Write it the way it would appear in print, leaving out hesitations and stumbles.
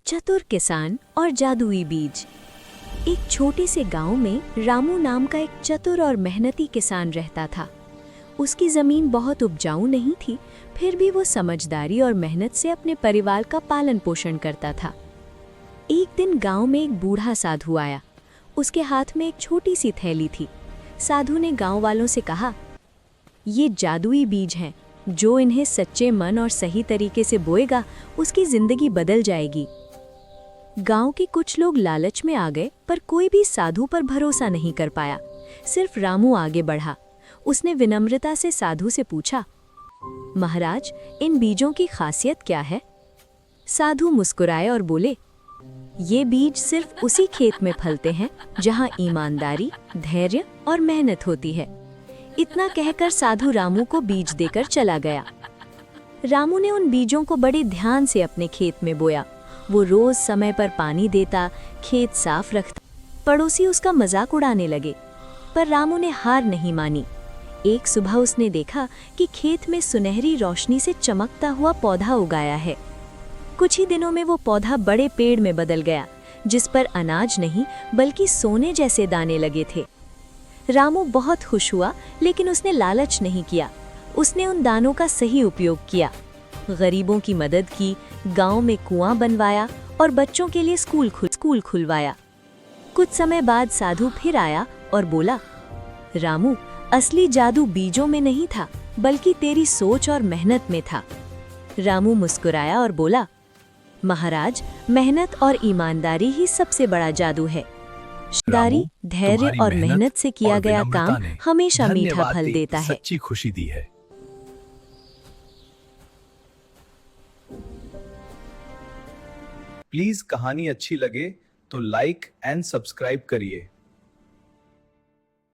चतुर किसान और जादुई बीज। एक छोटे से गांव में रामू नाम का एक चतुर और मेहनती किसान रहता था। उसकी जमीन बहुत उपजाऊ नहीं थी, फिर भी वो समझदारी और मेहनत से अपने परिवार का पालन पोषण करता था। एक दिन गांव में एक बूढ़ा साधु आया। उसके हाथ में एक छोटी सी थैली थी। साधु ने गांव वालों से कहा, ये जादुई बीज हैं, जो इन्हें सच्चे मन और सही तरीके से बोएगा, उसकी जिंदगी बदल जाएगी। गांव के कुछ लोग लालच में आ गए, पर कोई भी साधु पर भरोसा नहीं कर पाया। सिर्फ रामू आगे बढ़ा। उसने विनम्रता से साधु से पूछा, महाराज, इन बीजों की खासियत क्या है? साधु मुस्कुराए और बोले, ये बीज सिर्फ उसी खेत में फलते हैं जहां ईमानदारी, धैर्य और मेहनत होती है। इतना कहकर साधु रामू को बीज देकर चला गया। रामू ने उन बीजों को बड़े ध्यान से अपने खेत में बोया। वो रोज समय पर पानी देता, खेत साफ रखता। पड़ोसी उसका मजाक उड़ाने लगे, पर रामू ने हार नहीं मानी। एक सुबह उसने देखा कि खेत में सुनहरी रोशनी से चमकता हुआ पौधा उगाया है। कुछ ही दिनों में वो पौधा बड़े पेड़ में बदल गया, जिस पर अनाज नहीं बल्कि सोने जैसे दाने लगे थे। रामू बहुत खुश हुआ, लेकिन उसने लालच नहीं किया। उसने उन दानों का सही उपयोग किया, गरीबों की मदद की, गांव में कुआं बनवाया और बच्चों के लिए स्कूल खुलवाया। कुछ समय बाद साधु फिर आया और बोला, रामू, असली जादू बीजों में नहीं था, बल्कि तेरी सोच और मेहनत में था। रामू मुस्कुराया और बोला, महाराज, मेहनत और ईमानदारी ही सबसे बड़ा जादू है। ईमानदारी, धैर्य और मेहनत से किया गया काम हमेशा मीठा फल देता है। सच्ची खुशी दी है। प्लीज कहानी अच्छी लगे तो लाइक एंड सब्सक्राइब करिए।